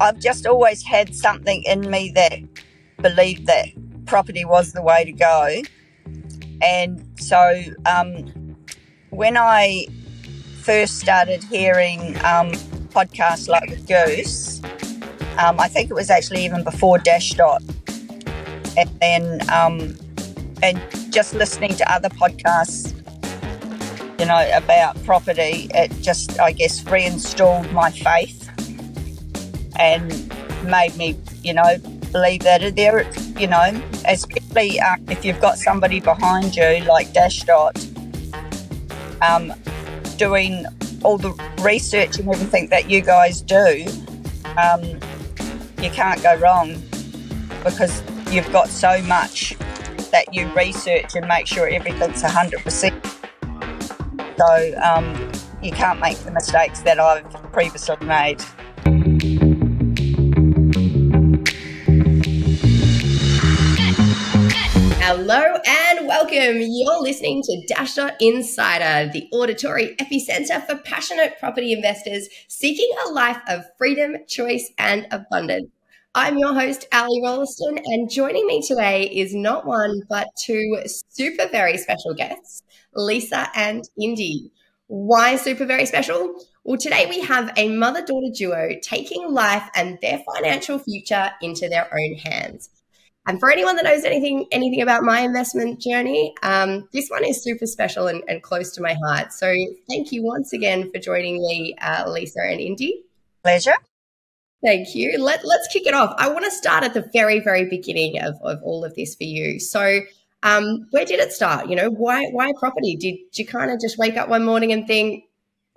I've just always had something in me that believed that property was the way to go. And so when I first started hearing podcasts like with Goose, I think it was actually even before Dashdot, and then and just listening to other podcasts, you know, about property, it just, I guess, reinstalled my faith and made me, you know, believe that there, you know, especially if you've got somebody behind you like Dashdot, doing all the research and everything that you guys do, you can't go wrong because you've got so much that you research and make sure everything's 100%. So you can't make the mistakes that I've previously made. Hello and welcome. You're listening to Dashdot Insider, the auditory epicenter for passionate property investors seeking a life of freedom, choice, and abundance. I'm your host, Ali Rolliston, and joining me today is not one but two super very special guests, Lisa and Indy. Why super very special? Well, today we have a mother-daughter duo taking life and their financial future into their own hands. And for anyone that knows anything about my investment journey, this one is super special and close to my heart. So thank you once again for joining me, Lisa and Indy. Pleasure. Thank you. Let's kick it off. I want to start at the very, very beginning of all of this for you. So where did it start? You know, why property? Did you kind of just wake up one morning and think,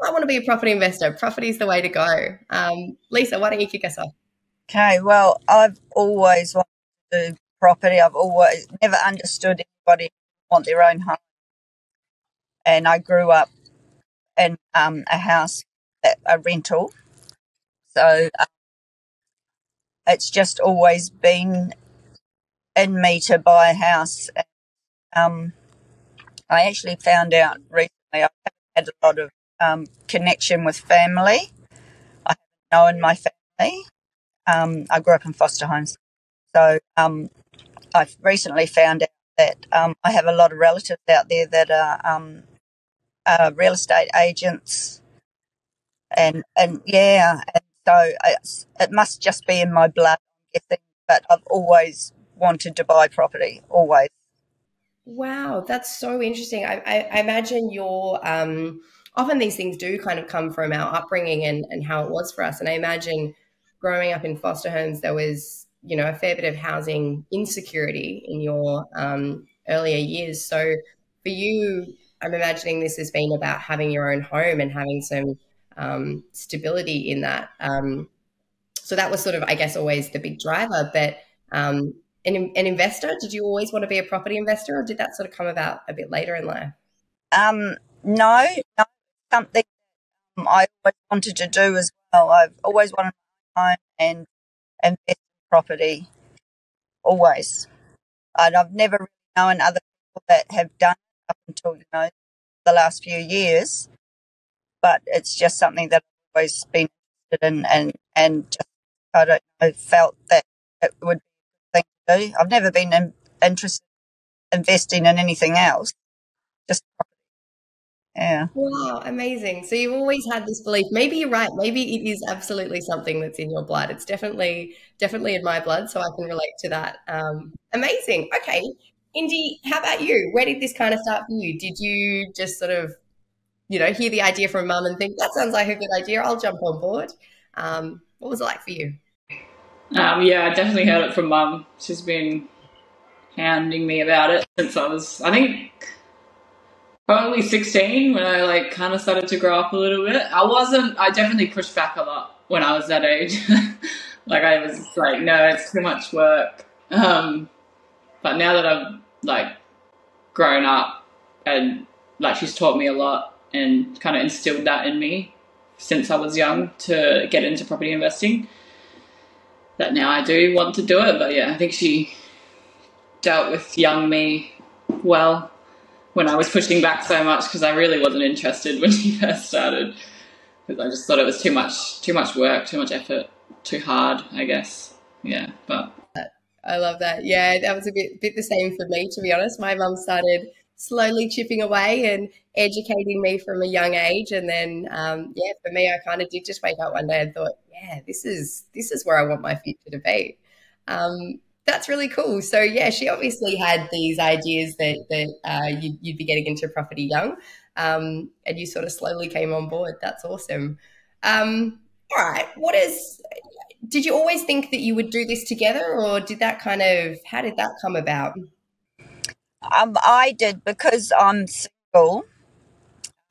I want to be a property investor. Property is the way to go. Lisa, why don't you kick us off? Okay, well, I've always wanted to do property. I've always never understood anybody want their own home. And I grew up in a house, a rental. So it's just always been in me to buy a house. I actually found out recently I haven't had a lot of connection with family. I haven't known my family. I grew up in foster homes. So I've recently found out that I have a lot of relatives out there that are real estate agents. And so it must just be in my blood, I'm guessing, but I've always wanted to buy property, always. Wow, that's so interesting. I imagine you're often these things do kind of come from our upbringing and how it was for us. And I imagine growing up in foster homes, there was, you know, a fair bit of housing insecurity in your earlier years. So for you, I'm imagining this has been about having your own home and having some stability in that. So that was sort of, I guess, always the big driver. But an investor, did you always want to be a property investor, or did that sort of come about a bit later in life? No, something I always wanted to do as well. I've always wanted to own and invest in property, always. And I've never really known other people that have done it up until, you know, the last few years. But it's just something that I've always been interested in and just, I don't know, felt that it would be a thing to do. I've never been interested in investing in anything else, just property. Yeah. Wow, amazing. So you've always had this belief. Maybe you're right. Maybe it is absolutely something that's in your blood. It's definitely in my blood, so I can relate to that. Amazing. Okay. Indy, how about you? Where did this kind of start for you? Did you just sort of, you know, hear the idea from mum and think, that sounds like a good idea, I'll jump on board? What was it like for you? Yeah, I definitely heard it from mum. She's been hounding me about it since I was, I think, probably 16 when I kind of started to grow up a little bit. I definitely pushed back a lot when I was that age. I was like, no, it's too much work. But now that I've grown up and she's taught me a lot and kind of instilled that in me since I was young to get into property investing, that now I do want to do it. But yeah, I think she dealt with young me well when I was pushing back so much, because I really wasn't interested when she first started, because I just thought it was too much work, too much effort. too hard, I guess. Yeah, but I love that. Yeah, that was a bit the same for me, to be honest. My mum started slowly chipping away and educating me from a young age, and then yeah, for me, I kind of did just wake up one day and thought, yeah, this is where I want my future to be. That's really cool. So yeah, she obviously had these ideas that you'd be getting into property young, and you sort of slowly came on board. That's awesome. All right, did you always think that you would do this together, or how did that come about? I did, because I'm single.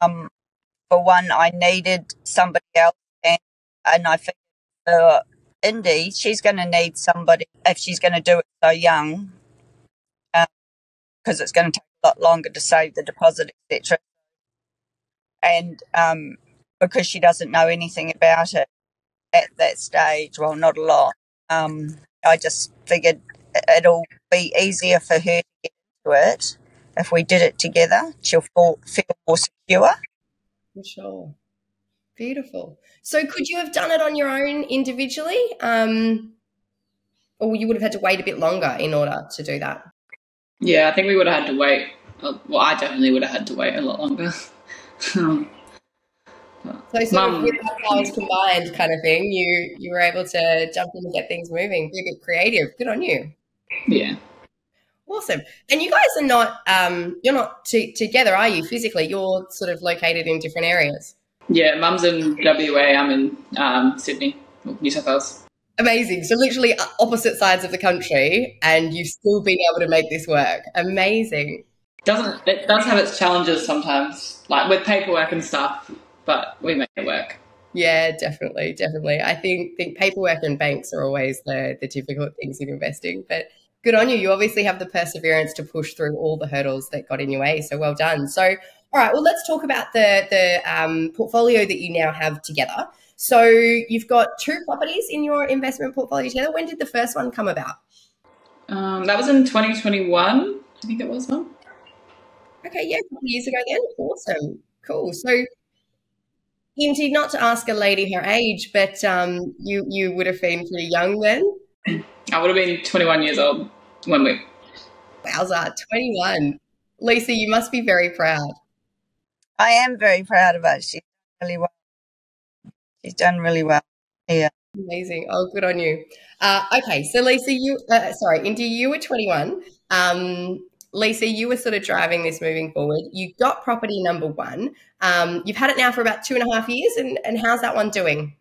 For one, I needed somebody else, and I figured for Indy, she's going to need somebody if she's going to do it so young, because it's going to take a lot longer to save the deposit, etc. And because she doesn't know anything about it at that stage, well, not a lot. I just figured it'll be easier for her to get into it if we did it together. She'll feel more secure. For sure. Beautiful. So could you have done it on your own individually, or you would have had to wait a bit longer in order to do that? yeah, I think we would have had to wait. Well, I definitely would have had to wait a lot longer. So sort of with our powers combined kind of thing, you were able to jump in and get things moving, be a bit creative. Good on you. Yeah. Awesome. And you guys are not, you're not together, are you, physically? You're sort of located in different areas. Yeah, Mum's in WA, I'm in Sydney, New South Wales. Amazing. So literally opposite sides of the country, and you've still been able to make this work. Amazing. It does have its challenges sometimes, like with paperwork and stuff, but we make it work. Yeah, definitely. I think paperwork and banks are always the difficult things in investing, but good on you. You obviously have the perseverance to push through all the hurdles that got in your way, so well done. So, all right, well, let's talk about the portfolio that you now have together. So you've got 2 properties in your investment portfolio together. When did the first one come about? That was in 2021, I think it was, Mum. Okay, yeah, a couple of years ago then. Awesome. Cool. So, Indy, not to ask a lady her age, but you would have been pretty young then? I would have been 21 years old when we... Wowza, 21. Lisa, you must be very proud. I am very proud of her. She's done really well. Yeah. Amazing. Oh, good on you. Okay, so Lisa, Indy, you were 21. Lisa, you were sort of driving this moving forward. You got property number 1. You've had it now for about 2.5 years, and how's that one doing?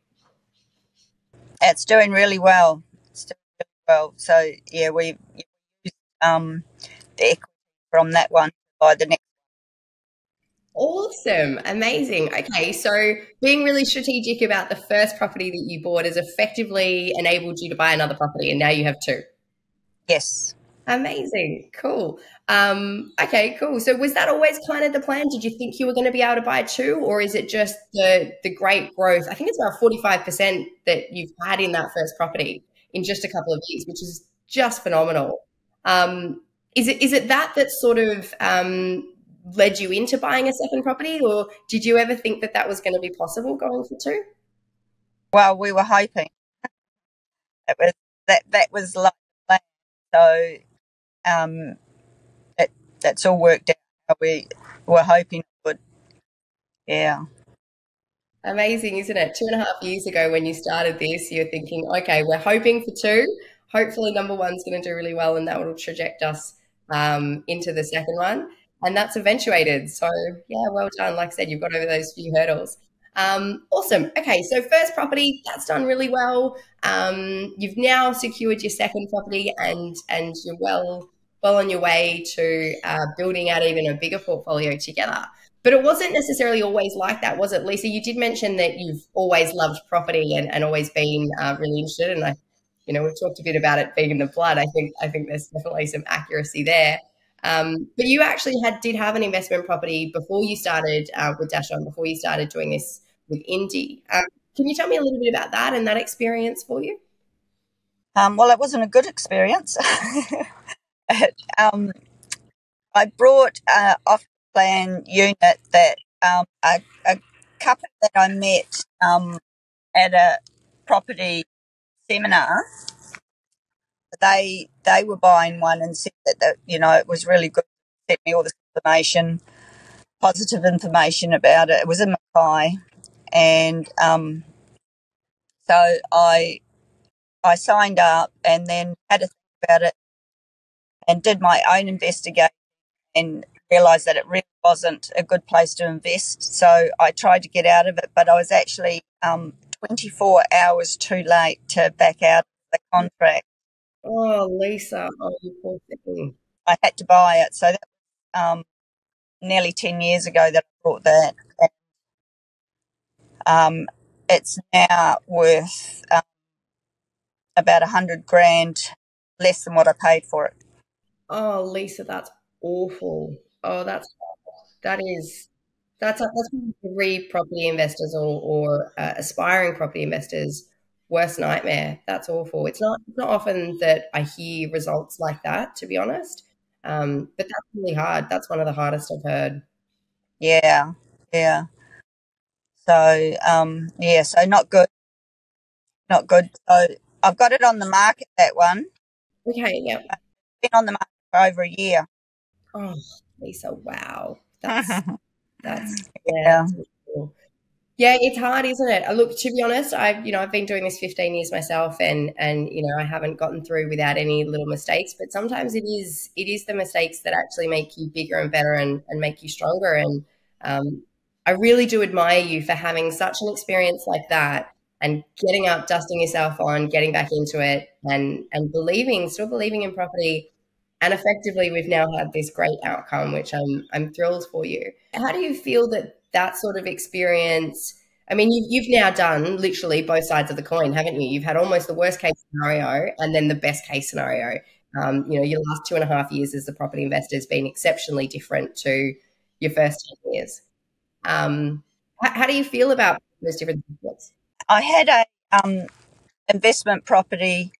It's doing really well. So yeah, we've used the equity from that one to buy the next. Awesome. Amazing. Okay, so being really strategic about the first property that you bought has effectively enabled you to buy another property, and now you have 2. Yes. Amazing. Cool. Okay, cool. So was that always kind of the plan? Did you think you were going to be able to buy 2, or is it just the great growth? I think it's about 45% that you've had in that first property in just a couple of years, which is just phenomenal. Is it that sort of led you into buying a second property, or did you ever think that was going to be possible going for 2? Well, we were hoping. That was like the plan. So that's all worked out how we were hoping it would. Yeah. Amazing, isn't it? 2.5 years ago when you started this, you're thinking, okay, we're hoping for 2. Hopefully number 1's going to do really well, and that will traject us into the second one. And that's eventuated. So, yeah, well done. Like I said, you've got over those few hurdles. Awesome. Okay, so first property, that's done really well. You've now secured your second property, and you're well on your way to building out even a bigger portfolio together. But it wasn't necessarily always like that, was it, Lisa? You did mention that you've always loved property and always been really interested. And we've talked a bit about it being in the blood. I think there's definitely some accuracy there. But you actually did have an investment property before you started with Dashdot, before you started doing this with Indy. Can you tell me a little bit about that and that experience for you? Well, it wasn't a good experience. I brought off plan unit that a couple that I met at a property seminar, they were buying one and said that it was really good. Sent me all this information, positive information about it. It was in Mackay, and so I signed up and then had to think about it and did my own investigation and realised that it really wasn't a good place to invest. So I tried to get out of it, but I was actually 24 hours too late to back out of the contract. Oh, Lisa, oh, you poor thing. I had to buy it. So that was nearly 10 years ago that I bought that. It's now worth about 100 grand less than what I paid for it. Oh, Lisa, that's awful. Oh, that's every property investors or aspiring property investors' worst nightmare. That's awful. It's not often that I hear results like that, to be honest. But that's really hard. That's one of the hardest I've heard. Yeah. So so not good. So I've got it on the market, that one. Okay, yeah. Been on the market for over a year. Oh, Lisa, wow. That's Yeah. cool. Yeah, it's hard, isn't it? Look, to be honest, I've been doing this 15 years myself, and I haven't gotten through without any little mistakes. But sometimes it is the mistakes that actually make you bigger and better and make you stronger. And I really do admire you for having such an experience like that and getting up, dusting yourself on, getting back into it, and still believing in property. And effectively, we've now had this great outcome, which I'm thrilled for you. How do you feel that sort of experience? I mean, you've now done literally both sides of the coin, haven't you? You've had almost the worst case scenario and then the best case scenario. Your last 2.5 years as a property investor has been exceptionally different to your first 10 years. How do you feel about those different things? I had a investment property,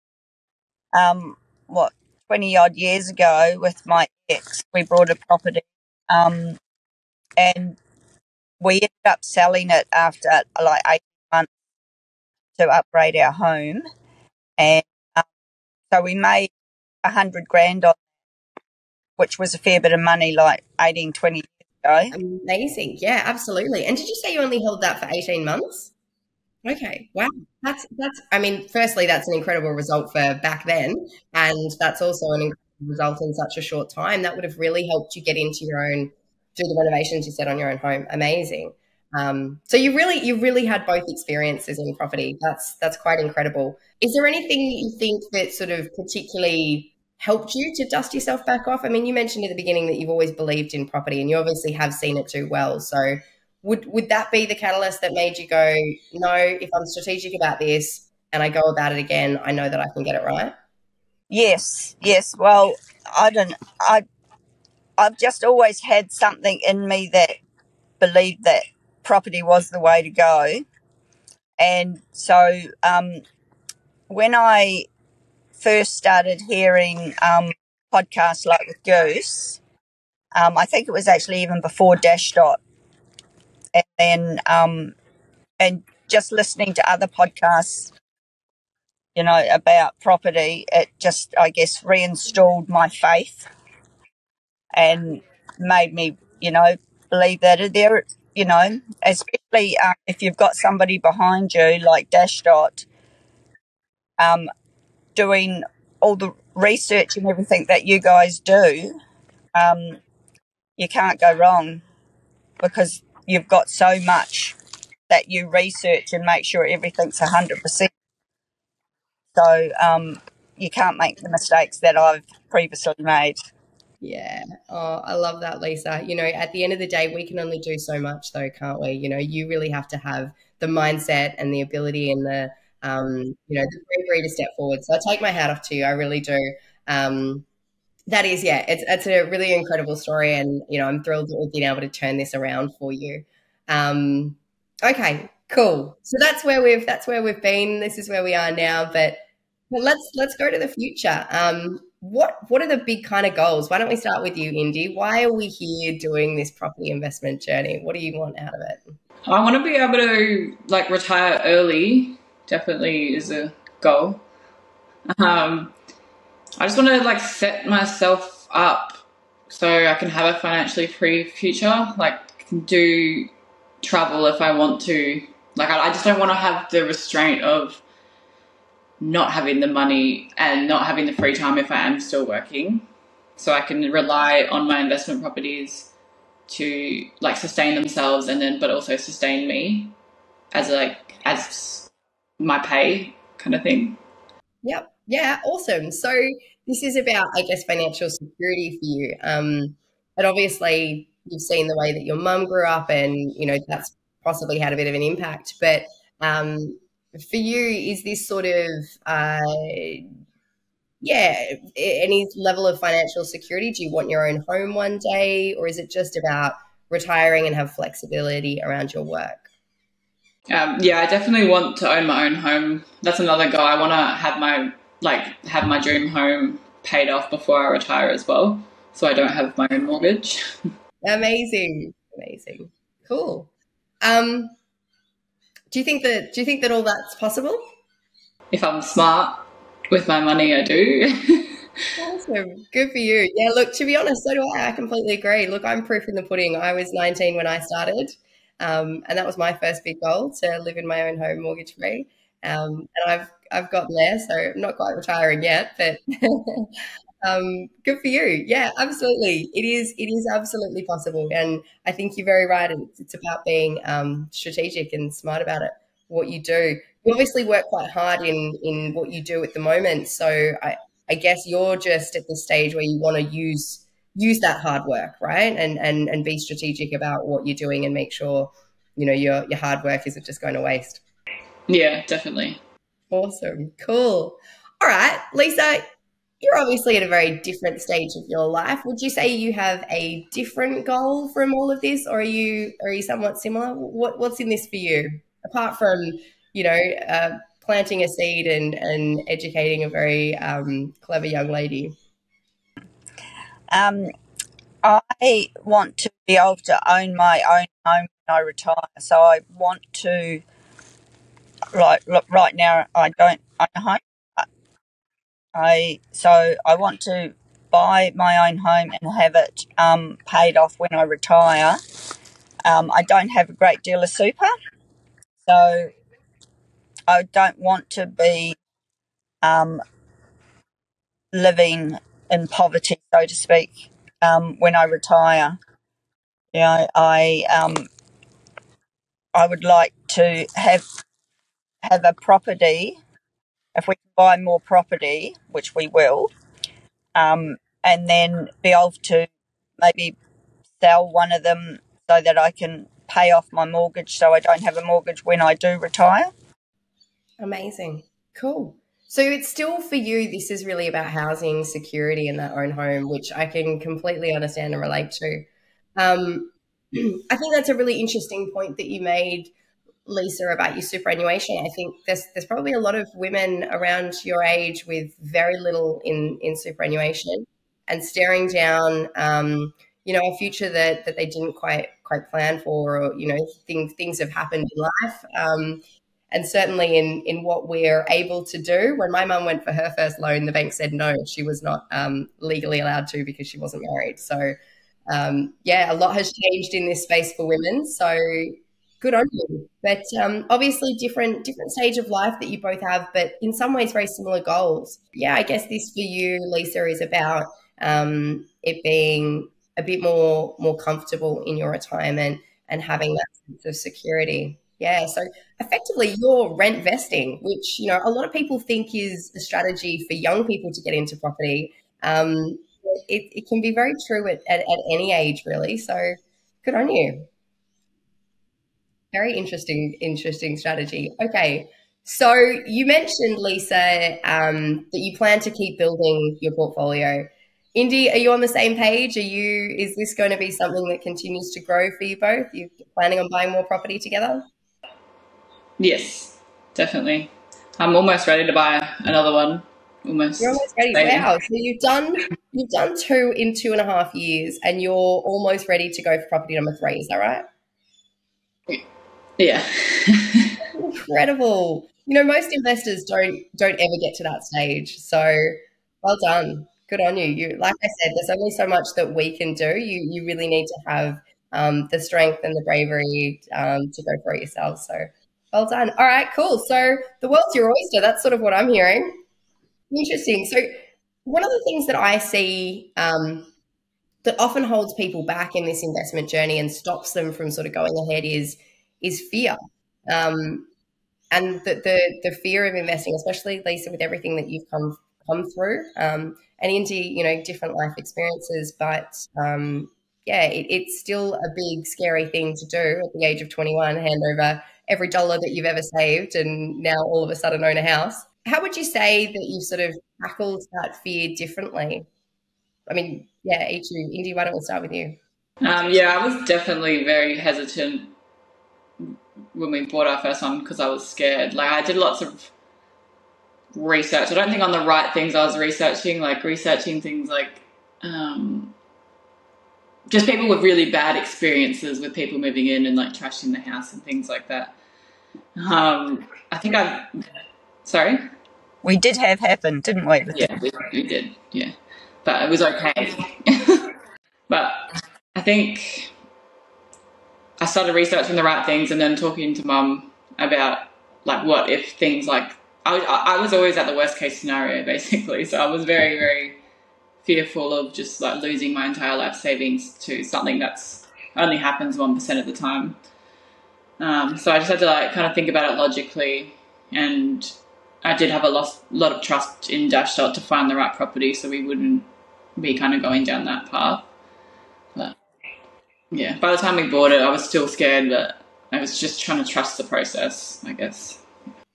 20 odd years ago with my ex. We bought a property, and we ended up selling it after like 8 months to upgrade our home, and so we made 100 grand on it, which was a fair bit of money, like 18, 20 years ago. Amazing. Yeah, absolutely. And did you say you only held that for 18 months? Okay. Wow. That's I mean, firstly, that's an incredible result for back then. And that's also an incredible result in such a short time. That would have really helped you get into do the renovations you said on your own home. Amazing. So you really had both experiences in property. That's quite incredible. Is there anything that you think that sort of particularly helped you to dust yourself back off? I mean, you mentioned at the beginning that you've always believed in property and you obviously have seen it do well. So would that be the catalyst that made you go, no, if I'm strategic about this and I go about it again, I know that I can get it right? Yes. Well, I've just always had something in me that believed that property was the way to go. And so when I first started hearing podcasts like with Goose, I think it was actually even before Dashdot, and then and just listening to other podcasts, about property, it just, I guess, reinstalled my faith and made me, believe that there, especially if you've got somebody behind you like Dashdot, doing all the research and everything that you guys do, you can't go wrong because you've got so much that you research and make sure everything's 100%. So you can't make the mistakes that I've previously made. Yeah. Oh, I love that, Lisa. At the end of the day, we can only do so much though, can't we? You really have to have the mindset and the ability and the bravery to step forward. So I take my hat off to you. I really do. That is, yeah, it's a really incredible story. And, I'm thrilled that we've been able to turn this around for you. Okay, cool. So that's where we've been. This is where we are now, but let's go to the future. What are the big kind of goals? Why don't we start with you, Indy? Why are we here doing this property investment journey? What do you want out of it? I want to be able to retire early. Definitely is a goal. I just want to like set myself up so I can have a financially free future. Like, can do travel if I want to. Like, I just don't want to have the restraint of not having the money and not having the free time if I am still working. So I can rely on my investment properties to like sustain themselves, and then but also sustain me as my pay kind of thing. Yep. Yeah, awesome. So this is about, I guess, financial security for you. And obviously you've seen the way that your mum grew up, and, you know, that's possibly had a bit of an impact. But for you, is this sort of, any level of financial security? Do you want your own home one day, or is it just about retiring and have flexibility around your work? Yeah, I definitely want to own my own home. That's another goal. I want to have my dream home paid off before I retire as well, so I don't have my own mortgage. Amazing. Cool. Do you think that all that's possible? If I'm smart with my money, I do. Awesome. Good for you. Yeah, look, to be honest, so do I. I completely agree. Look, I'm proof in the pudding. I was 19 when I started. And that was my first big goal, to live in my own home mortgage free. And I've gotten there, so I'm not quite retiring yet, but good for you. Yeah, absolutely. It is absolutely possible. And I think you're very right. It's about being strategic and smart about it, what you do. You obviously work quite hard in what you do at the moment. So I guess you're just at the stage where you want to use that hard work, right? And be strategic about what you're doing, and make sure, you know, your hard work isn't just going to waste. Yeah, definitely. Awesome. Cool. All right, Lisa, you're obviously at a very different stage of your life. Would you say you have a different goal from all of this, or are you somewhat similar? What's in this for you, apart from, you know, planting a seed and educating a very clever young lady? I want to be able to own my own home when I retire. So I want to, look, right now I don't own a home. So I want to buy my own home and have it paid off when I retire. I don't have a great deal of super, so I don't want to be living in poverty, so to speak, when I retire. You know, I would like to have a property, if we can buy more property, which we will, and then be able to maybe sell one of them so that I can pay off my mortgage, so I don't have a mortgage when I do retire. Amazing. Cool. So it's still, for you, this is really about housing security in that own home, which I can completely understand and relate to. I think that's a really interesting point that you made, Lisa, about your superannuation. I think there's probably a lot of women around your age with very little in superannuation, and staring down, you know, a future that they didn't quite plan for, or, you know, things have happened in life. And certainly in what we're able to do. When my mum went for her first loan, the bank said no, she was not legally allowed to, because she wasn't married. So a lot has changed in this space for women. So good on you. But obviously different stage of life that you both have, but in some ways very similar goals. Yeah, I guess this for you, Lisa, is about it being a bit more comfortable in your retirement and having that sense of security. Yeah, so effectively you're rent vesting, which, you know, a lot of people think is a strategy for young people to get into property. It can be very true at any age, really. So good on you. Very interesting strategy. Okay, so you mentioned, Lisa, that you plan to keep building your portfolio. Indy, are you on the same page? Is this going to be something that continues to grow for you both? You're planning on buying more property together? Yes, definitely. I'm almost ready to buy another one. You're almost ready. Wow. So you've done 2 in 2.5 years, and you're almost ready to go for property number 3. Is that right? Yeah. Incredible. Most investors don't ever get to that stage. So well done. Good on you. You, like I said, there's only so much that we can do. You really need to have the strength and the bravery to go for it yourself. So well done. All right, cool. So the world's your oyster. That's sort of what I'm hearing. Interesting. So one of the things that I see that often holds people back in this investment journey and stops them from sort of going ahead is fear. And the fear of investing, especially, Lisa, with everything that you've come through and into, different life experiences. But it's still a big, scary thing to do at the age of 21, hand over every dollar that you've ever saved and now all of a sudden own a house. How would you say that you've sort of tackled that fear differently? I mean, each of you. Indy, why don't we start with you? I was definitely very hesitant when we bought our first one because I was scared. Like, I did lots of research. I don't think on the right things I was researching things like just people with really bad experiences with people moving in and like trashing the house and things like that. Sorry? We did have happen, didn't we? Yeah, we did. Yeah. But it was okay. But I think I started researching the right things and then talking to Mum about like what if things like I was always at the worst case scenario basically, so I was very, very fearful of just like losing my entire life savings to something that's only happens 1% of the time. So I just had to like kind of think about it logically, and I did have a lot of trust in Dashdot to find the right property so we wouldn't be kind of going down that path. But yeah, by the time we bought it, I was still scared, but I was just trying to trust the process, I guess.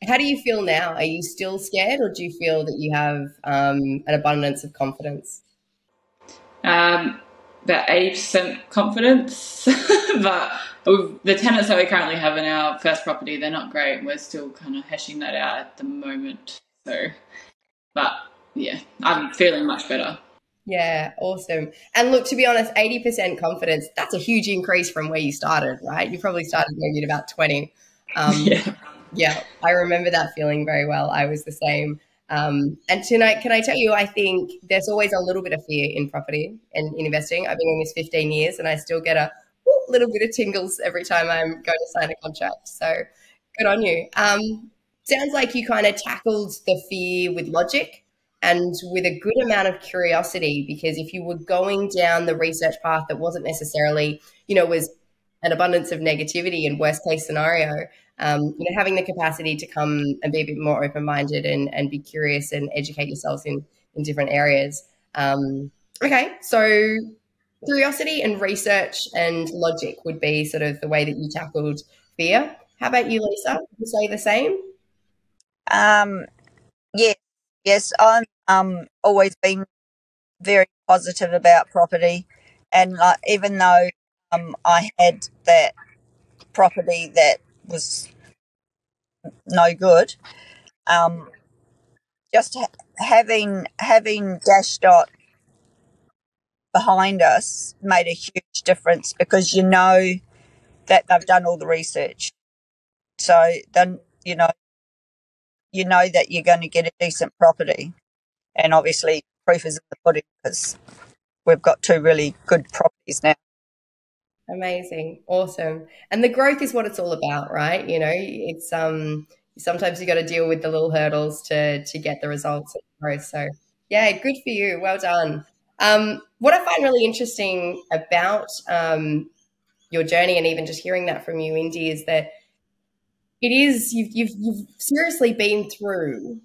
How do you feel now? Are you still scared, or do you feel that you have an abundance of confidence? About 80% confidence, but the tenants that we currently have in our first property, they're not great. We're still kind of hashing that out at the moment. So, but yeah, I'm feeling much better. Yeah, awesome. And look, to be honest, 80% confidence, that's a huge increase from where you started, right? You probably started maybe at about 20. Yeah, I remember that feeling very well. I was the same. And tonight, can I tell you, I think there's always a little bit of fear in property and in investing. I've been doing this 15 years and I still get a little bit of tingles every time I'm going to sign a contract. So good on you. Sounds like you kind of tackled the fear with logic and with a good amount of curiosity, because if you were going down the research path that wasn't necessarily, was an abundance of negativity and worst case scenario, having the capacity to come and be a bit more open-minded and be curious and educate yourselves in different areas. Okay, so curiosity and research and logic would be sort of the way that you tackled fear. How about you, Lisa? Would you say the same? Yes, I'm always been very positive about property, and even though I had that property that was no good, just having Dashdot behind us made a huge difference, because that they've done all the research, so then you know that you're going to get a decent property, and obviously proof is in the pudding because we've got two really good properties now. Amazing. Awesome. And the growth is what it's all about, right? It's sometimes you got to deal with the little hurdles to get the results of growth. So yeah, good for you. Well done. What I find really interesting about your journey, and even just hearing that from you, Indy, is that you've seriously been through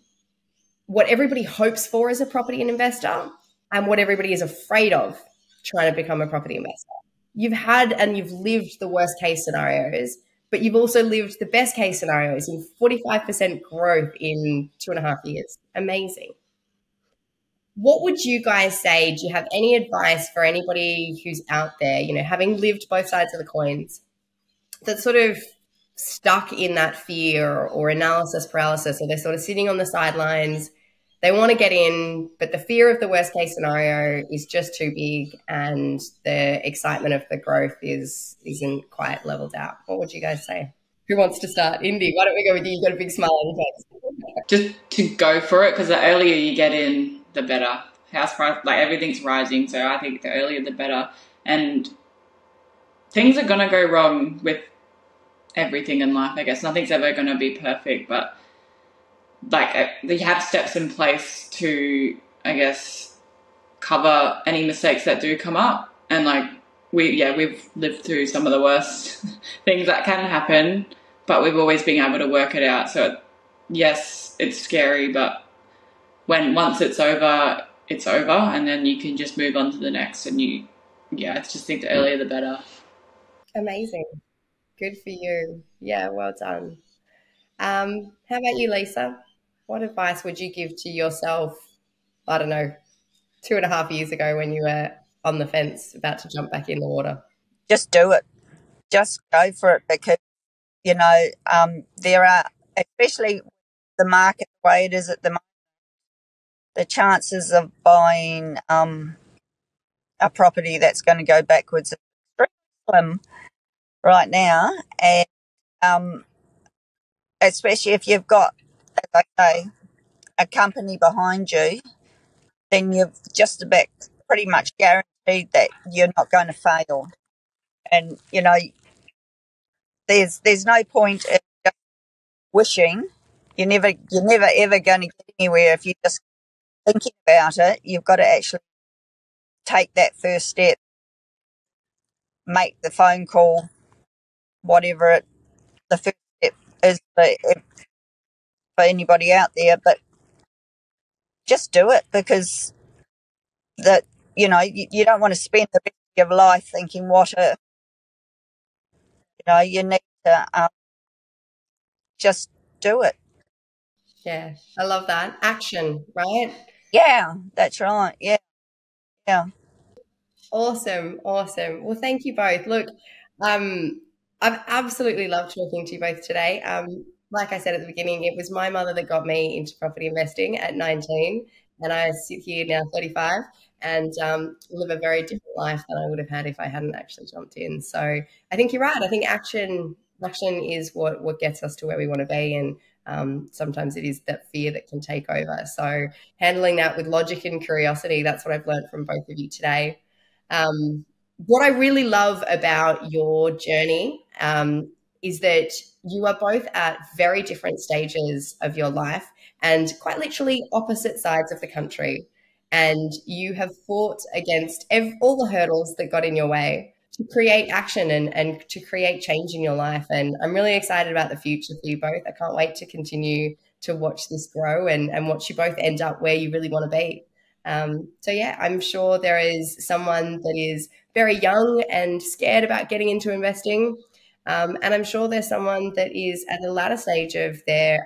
what everybody hopes for as a property investor and what everybody is afraid of trying to become a property investor. You've had and you've lived the worst case scenarios, but you've also lived the best case scenarios in 45% growth in 2.5 years. Amazing. What would you guys say? Do you have any advice for anybody who's out there, having lived both sides of the coins, that's sort of stuck in that fear or analysis paralysis, or they're sort of sitting on the sidelines? They want to get in, but the fear of the worst case scenario is just too big, and the excitement of the growth isn't quite leveled out. What would you guys say? Who wants to start? Indy, why don't we go with you? You've got a big smile on your face. Just to go for it, because the earlier you get in, the better. House price, like everything's rising, so I think the earlier the better. And things are gonna go wrong with everything in life. I guess nothing's ever gonna be perfect, but like you have steps in place to, I guess, cover any mistakes that do come up. And like we've lived through some of the worst things that can happen, but we've always been able to work it out. So yes, it's scary, but once it's over, and then you can just move on to the next. And I just think the earlier the better. Amazing. Good for you. Yeah, well done. How about you, Lisa? What advice would you give to yourself, I don't know, 2.5 years ago when you were on the fence about to jump back in the water? Just do it. Just go for it, because, there are, especially the market the way it is at the moment, the chances of buying a property that's going to go backwards are extremely slim right now. And especially if you've got, as I say, a company behind you, then you've just about pretty much guaranteed that you're not going to fail. And, there's no point in just wishing. You're never ever going to get anywhere if you're just thinking about it. You've got to actually take that first step, make the phone call, whatever the first step is for anybody out there. But just do it, because you don't want to spend the rest of your life thinking what if. You need to just do it. Yeah, I love that. Action, right? Yeah, that's right. Yeah. Awesome. Well, thank you both. Look, I've absolutely loved talking to you both today. Like I said at the beginning, it was my mother that got me into property investing at 19, and I sit here now 35 and live a very different life than I would have had if I hadn't actually jumped in. So I think you're right. I think action is what gets us to where we want to be, and sometimes it is that fear that can take over. So handling that with logic and curiosity, that's what I've learned from both of you today. What I really love about your journey is that you are both at very different stages of your life and quite literally opposite sides of the country. And you have fought against all the hurdles that got in your way to create action and to create change in your life. And I'm really excited about the future for you both. I can't wait to continue to watch this grow and watch you both end up where you really want to be. I'm sure there is someone that is very young and scared about getting into investing. And I'm sure there's someone that is at the latter stage of their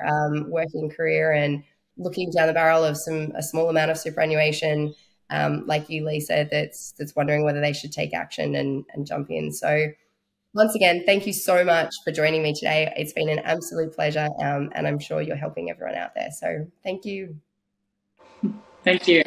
working career and looking down the barrel of a small amount of superannuation, like you, Lisa, that's wondering whether they should take action and jump in. So once again, thank you so much for joining me today. It's been an absolute pleasure, and I'm sure you're helping everyone out there. So thank you. Thank you.